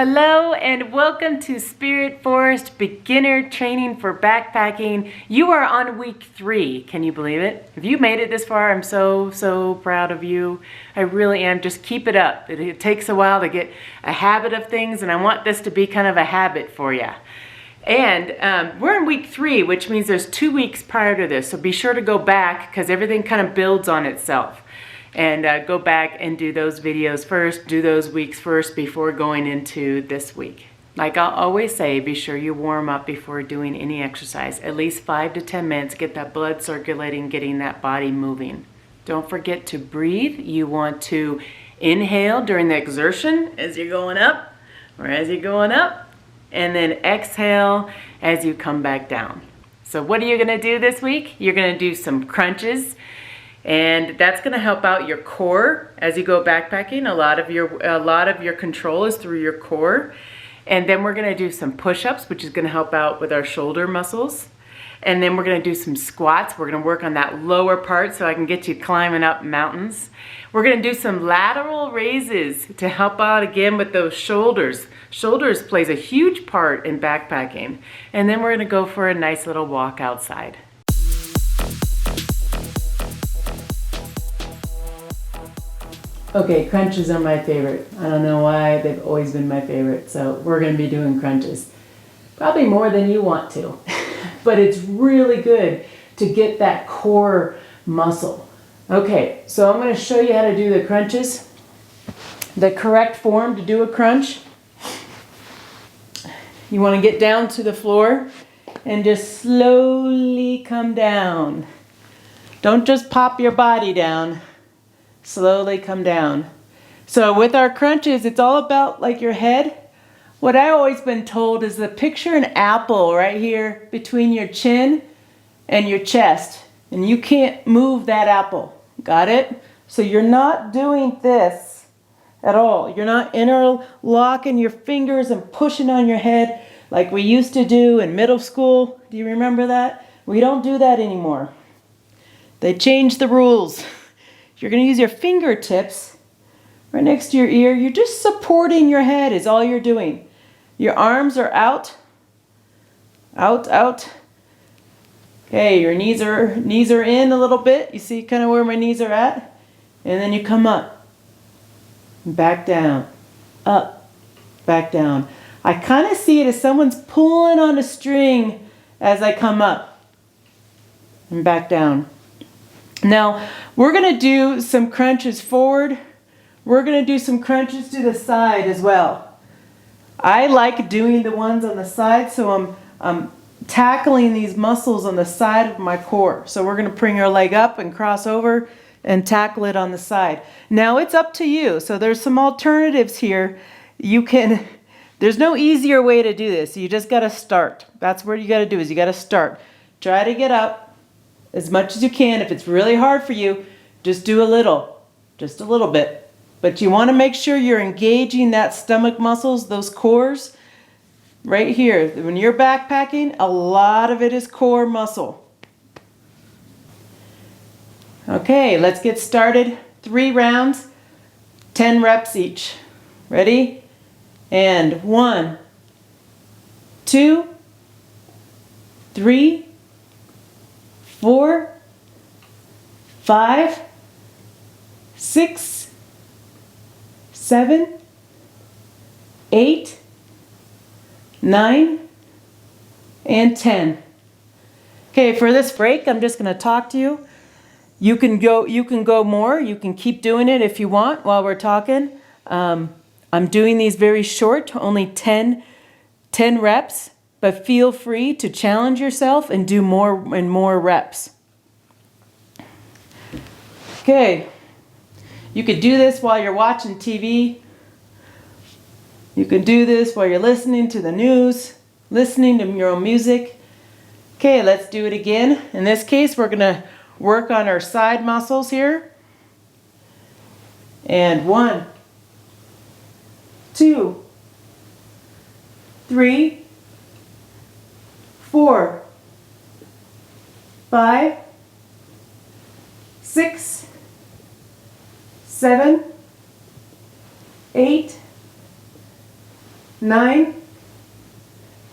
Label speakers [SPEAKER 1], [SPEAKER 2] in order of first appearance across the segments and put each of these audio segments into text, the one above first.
[SPEAKER 1] Hello and welcome to Spirit Forest Beginner Training for Backpacking. You are on week 3. Can you believe it? If you made it this far, I'm so proud of you. I really am. Just keep it up. It takes a while to get a habit of things, and I want this to be kind of a habit for you. And we're in week 3, which means there's 2 weeks prior to this. So be sure to go back because everything kind of builds on itself. And go back and do those videos first, do those weeks first before going into this week. Like I'll always say, be sure you warm up before doing any exercise. At least 5 to 10 minutes, get that blood circulating, getting that body moving. Don't forget to breathe. You want to inhale during the exertion as you're going up, or as you're going up, and then exhale as you come back down. So what are you gonna do this week? You're gonna do some crunches. And that's going to help out your core as you go backpacking. A lot of your control is through your core. And then we're going to do some push-ups, which is going to help out with our shoulder muscles. And then we're going to do some squats. We're going to work on that lower part so I can get you climbing up mountains. We're going to do some lateral raises to help out again with those shoulders. Shoulders plays a huge part in backpacking. And then we're going to go for a nice little walk outside. Okay, crunches are my favorite. I don't know why, they've always been my favorite. So we're gonna be doing crunches. Probably more than you want to, but it's really good to get that core muscle. Okay, so I'm gonna show you how to do the crunches. The correct form to do a crunch. You wanna get down to the floor and just slowly come down. Don't just pop your body down. Slowly come down. So with our crunches, it's all about like your head. What I've always been told is to picture an apple right here between your chin and your chest. And you can't move that apple. Got it? So you're not doing this at all. You're not interlocking your fingers and pushing on your head like we used to do in middle school. Do you remember that? We don't do that anymore. They changed the rules. You're going to use your fingertips right next to your ear. You're just supporting your head is all you're doing. Your arms are out. Out, out. Okay, your knees are in a little bit. You see kind of where my knees are at? And then you come up. Back down. Up. Back down. I kind of see it as someone's pulling on a string as I come up. And back down. Now, we're going to do some crunches forward. We're going to do some crunches to the side as well. I like doing the ones on the side, so I'm tackling these muscles on the side of my core. So we're going to bring our leg up and cross over and tackle it on the side. Now, it's up to you. So there's some alternatives here. There's no easier way to do this. You just got to start. That's what you got to do is you got to start. Try to get up as much as you can. If it's really hard for you, just do a little, just a little bit. But you want to make sure you're engaging that stomach muscles, those cores, right here. When you're backpacking, a lot of it is core muscle. Okay, let's get started. 3 rounds, 10 reps each. Ready? And 1, 2, 3, 4, 5, 6, 7, 8, 9, and 10. Okay, for this break, I'm just going to talk to you. You can go more. You can keep doing it if you want while we're talking. I'm doing these very short, only 10 reps. But feel free to challenge yourself and do more and more reps. Okay, you could do this while you're watching TV. You can do this while you're listening to the news, listening to your own music. Okay, let's do it again. In this case, we're going to work on our side muscles here. And 1, 2, 3, 4, 5, 6, 7, 8, 9,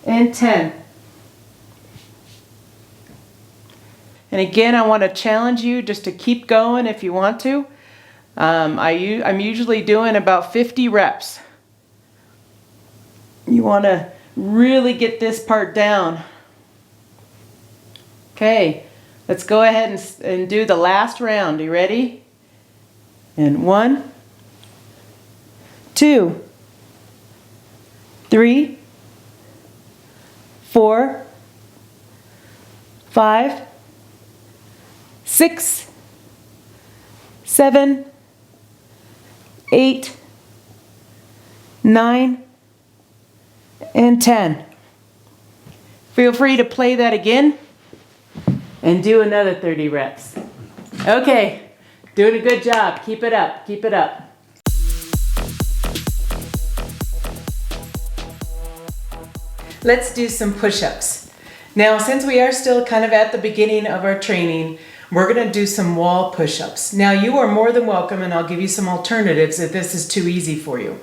[SPEAKER 1] and 10. And again, I want to challenge you just to keep going if you want to. I'm usually doing about 50 reps. You want to really get this part down. Okay, let's go ahead and do the last round. You ready? And 1, 2, 3, 4, 5, 6, 7, 8, 9, and 10. Feel free to play that again and do another 30 reps. Okay, doing a good job. Keep it up, keep it up. Let's do some push-ups. Now, since we are still kind of at the beginning of our training, we're going to do some wall push-ups. Now, you are more than welcome, and I'll give you some alternatives if this is too easy for you.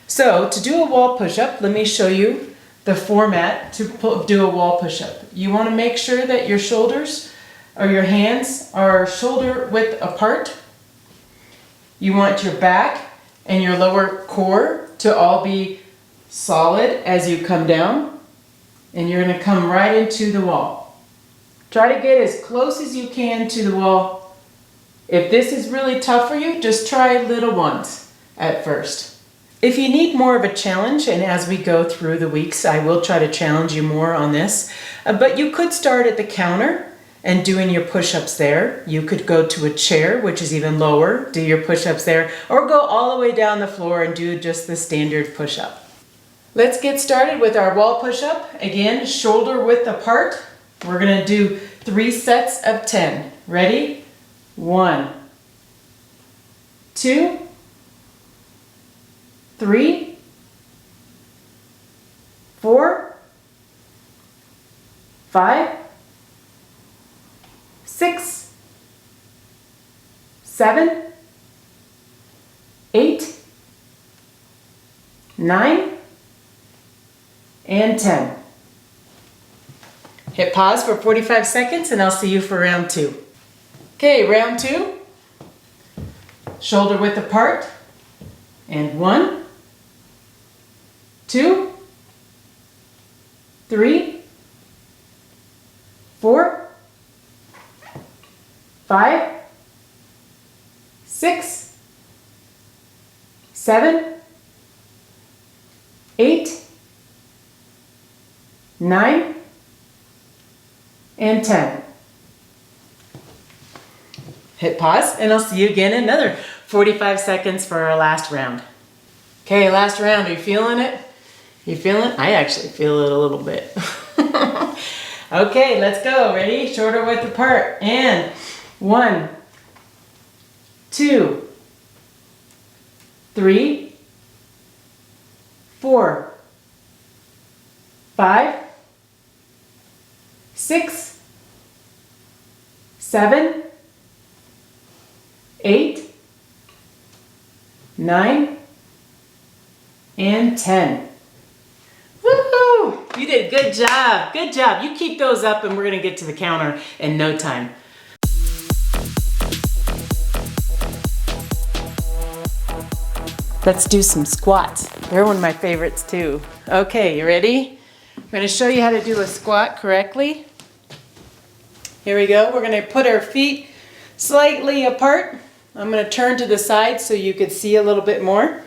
[SPEAKER 1] So, to do a wall push-up, let me show you the format to do a wall push-up. You want to make sure that your shoulders or your hands are shoulder width apart. You want your back and your lower core to all be solid as you come down, and you're going to come right into the wall. Try to get as close as you can to the wall. If this is really tough for you, just try little ones at first. If you need more of a challenge, and as we go through the weeks, I will try to challenge you more on this, but you could start at the counter and doing your push-ups there. You could go to a chair, which is even lower, do your push-ups there, or go all the way down the floor and do just the standard push-up. Let's get started with our wall push-up. Again, shoulder width apart. We're going to do 3 sets of 10. Ready? 1, 2, 3, 4, 5, 6, 7, 8, 9, and 10. Hit pause for 45 seconds and I'll see you for round 2. Okay, round 2. Shoulder width apart. And 1, 2, 3, 4, 5, 6, 7, 8, 9, and 10. Hit pause and I'll see you again in another 45 seconds for our last round. Okay, last round. Are you feeling it? You feeling it? I actually feel it a little bit. Okay, let's go. Ready? Shoulder width apart. And 1, 2, 3, 4, 5, 6, 7, 8, 9, and 10. Woohoo! You did a good job. Good job. You keep those up and we're going to get to the counter in no time. Let's do some squats. They're one of my favorites too. Okay, you ready? I'm going to show you how to do a squat correctly. Here we go. We're going to put our feet slightly apart. I'm going to turn to the side so you can see a little bit more.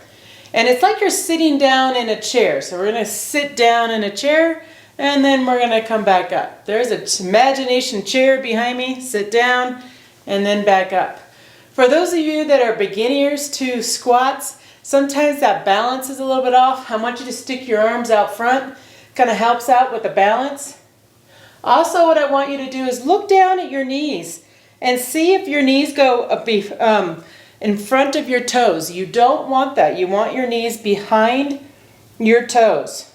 [SPEAKER 1] And it's like you're sitting down in a chair. So we're going to sit down in a chair and then we're going to come back up. There's an imagination chair behind me. Sit down and then back up. For those of you that are beginners to squats, sometimes that balance is a little bit off. I want you to stick your arms out front. Kind of helps out with the balance. Also, what I want you to do is look down at your knees and see if your knees go in front of your toes. You don't want that. You want your knees behind your toes.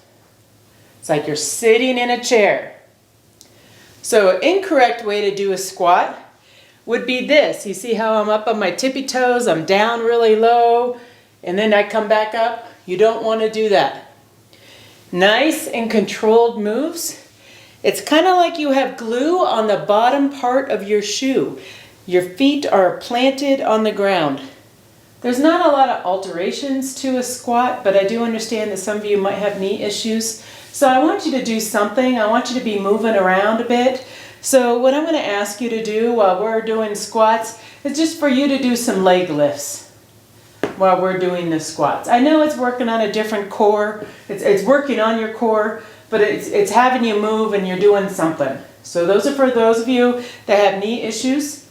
[SPEAKER 1] It's like you're sitting in a chair. So an incorrect way to do a squat would be this. You see how I'm up on my tippy toes, I'm down really low, and then I come back up? You don't want to do that. Nice and controlled moves. It's kind of like you have glue on the bottom part of your shoe. Your feet are planted on the ground. There's not a lot of alterations to a squat, but I do understand that some of you might have knee issues. So I want you to do something. I want you to be moving around a bit. So what I'm going to ask you to do while we're doing squats is just for you to do some leg lifts while we're doing the squats. I know it's working on a different core. It's working on your core, but it's having you move and you're doing something. So those are for those of you that have knee issues.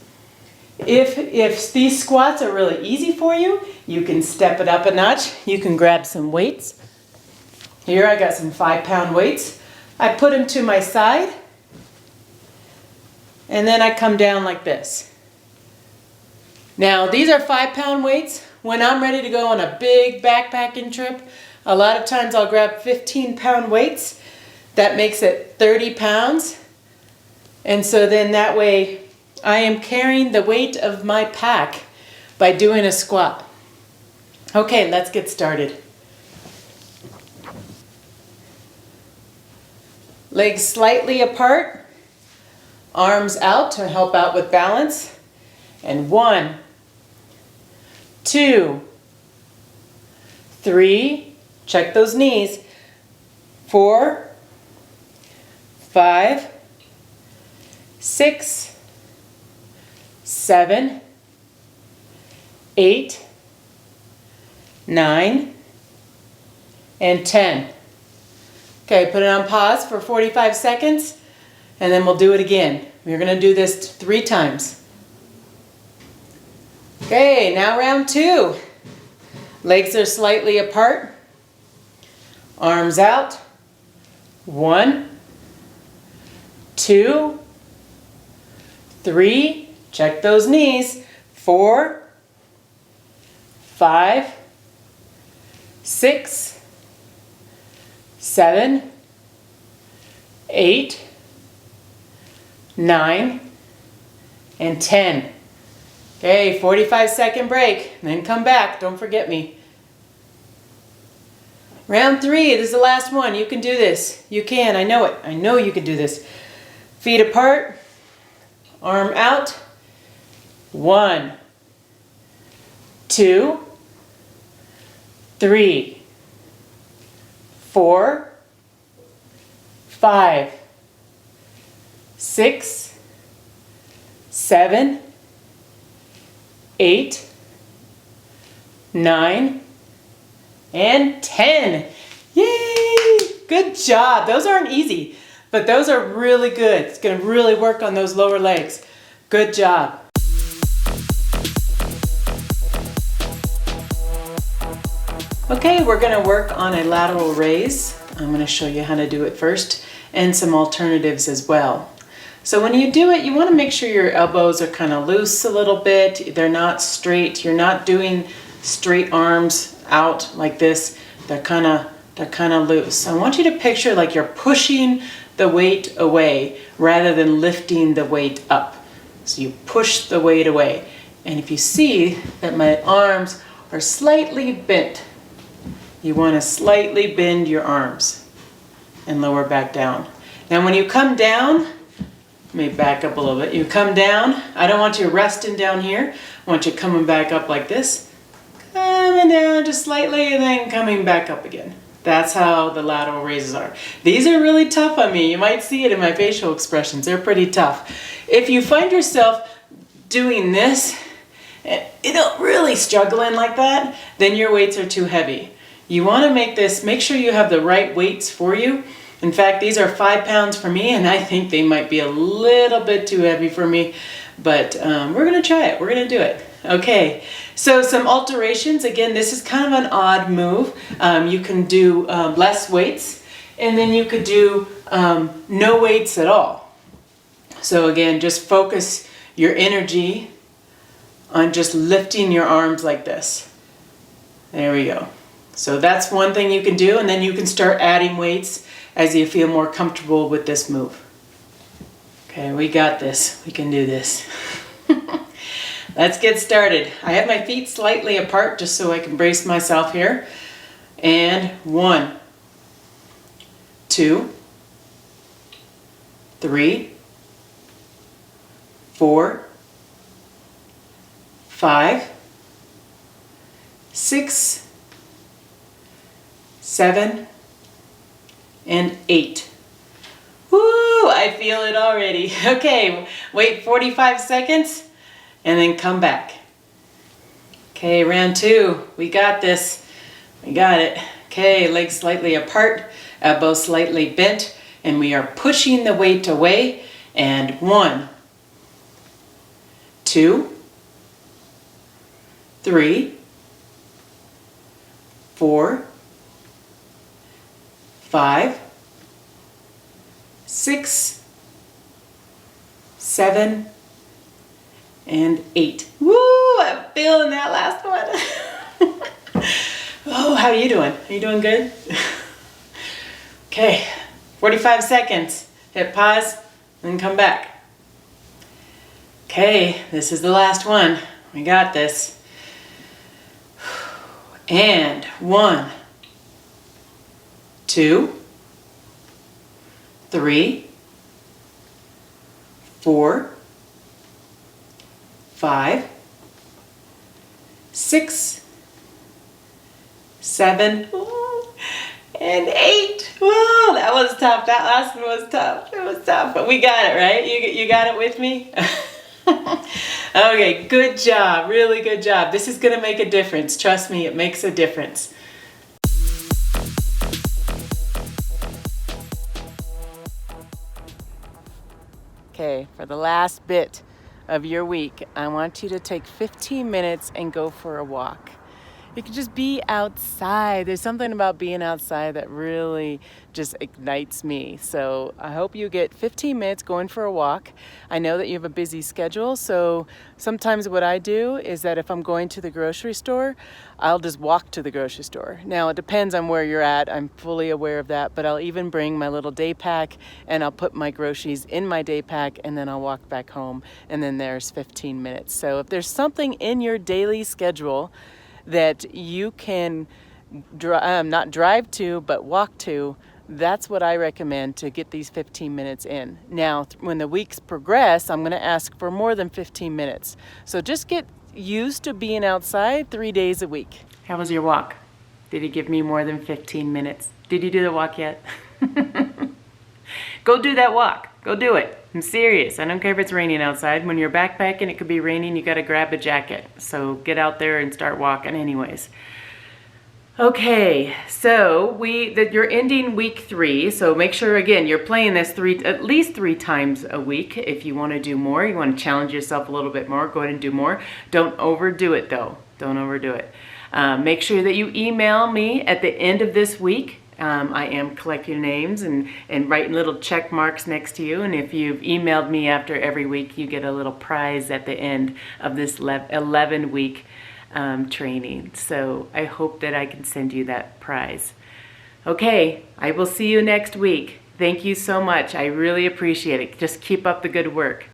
[SPEAKER 1] If these squats are really easy for you, you can step it up a notch. You can grab some weights. Here I got some 5-pound weights. I put them to my side, and then I come down like this. Now these are 5-pound weights. When I'm ready to go on a big backpacking trip, a lot of times I'll grab 15-pound weights. That makes it 30 pounds. And so then that way I am carrying the weight of my pack by doing a squat. Okay, let's get started. Legs slightly apart, arms out to help out with balance. And 1, 2, 3, check those knees, 4, 5, 6, 7, 8, 9, and 10. Okay, put it on pause for 45 seconds, and then we'll do it again. We're going to do this 3 times. Okay, now round 2. Legs are slightly apart, arms out. 1, 2, 3, check those knees, 4, 5, 6, 7, 8, 9, and 10. Okay, 45-second break, then come back. Don't forget me. Round 3, this is the last one. You can do this. You can, I know it. I know you can do this. Feet apart, arm out. 1, 2, 3, 4, 5, 6, 7, 8, 9, and 10. Yay! Good job. Those aren't easy, but those are really good. It's going to really work on those lower legs. Good job. Okay, we're going to work on a lateral raise. I'm going to show you how to do it first and some alternatives as well. So when you do it, you want to make sure your elbows are kind of loose a little bit. They're not straight. You're not doing straight arms out like this. They're kind of loose. I want you to picture like you're pushing the weight away rather than lifting the weight up. So you push the weight away. And if you see that my arms are slightly bent, you want to slightly bend your arms and lower back down. Now when you come down, let me back up a little bit. You come down, I don't want you resting down here. I want you coming back up like this. Coming down just slightly and then coming back up again. That's how the lateral raises are. These are really tough on me. You might see it in my facial expressions. They're pretty tough. If you find yourself doing this, you know, really struggling like that, then your weights are too heavy. You want to make sure you have the right weights for you. In fact, these are 5 pounds for me, and I think they might be a little bit too heavy for me, but we're going to try it. We're going to do it. Okay, so some alterations. Again, this is kind of an odd move. You can do less weights, and then you could do no weights at all. So again, just focus your energy on just lifting your arms like this. There we go. So that's one thing you can do, and then you can start adding weights as you feel more comfortable with this move. Okay, we got this. We can do this. Let's get started. I have my feet slightly apart just so I can brace myself here. And 1, 2, 3, 4, 5, 6, 7, and 8. Woo! I feel it already. Okay, wait 45 seconds and then come back. Okay, round 2. We got this. We got it. Okay, legs slightly apart, elbows slightly bent, and we are pushing the weight away. And 1, 2, 3, 4, 5, 6, 7, and 8. Woo! I'm feeling that last one. Oh, how are you doing? Are you doing good? Okay, 45 seconds. Hit pause and come back. Okay, this is the last one. We got this. And 1, 2, 3, 4, 5, 6, 7, and 8. Whoa, that was tough. That last one was tough. It was tough, but we got it, right? You got it with me? Okay, good job. Really good job. This is going to make a difference. Trust me, it makes a difference. Okay, for the last bit of your week, I want you to take 15 minutes and go for a walk. You can just be outside. There's something about being outside that really just ignites me. So I hope you get 15 minutes going for a walk. I know that you have a busy schedule, so sometimes what I do is that if I'm going to the grocery store, I'll just walk to the grocery store. Now it depends on where you're at. I'm fully aware of that, but I'll even bring my little day pack and I'll put my groceries in my day pack and then I'll walk back home, and then there's 15 minutes. So if there's something in your daily schedule that you can not drive to but walk to, that's what I recommend to get these 15 minutes in. Now when the weeks progress, I'm going to ask for more than 15 minutes. So just get used to being outside 3 days a week. How was your walk? Did you give me more than 15 minutes? Did you do the walk yet? Go do that walk. Go do it. I'm serious. I don't care if it's raining outside. When you're backpacking, it could be raining. You got to grab a jacket. So get out there and start walking anyways. Okay, so you're ending week 3. So make sure, again, you're playing this at least 3 times a week. If you want to do more, you want to challenge yourself a little bit more, go ahead and do more. Don't overdo it though. Don't overdo it. Make sure that you email me at the end of this week. I am collecting names and writing little check marks next to you. And if you've emailed me after every week, you get a little prize at the end of this 11-week training. So I hope that I can send you that prize. Okay, I will see you next week. Thank you so much. I really appreciate it. Just keep up the good work.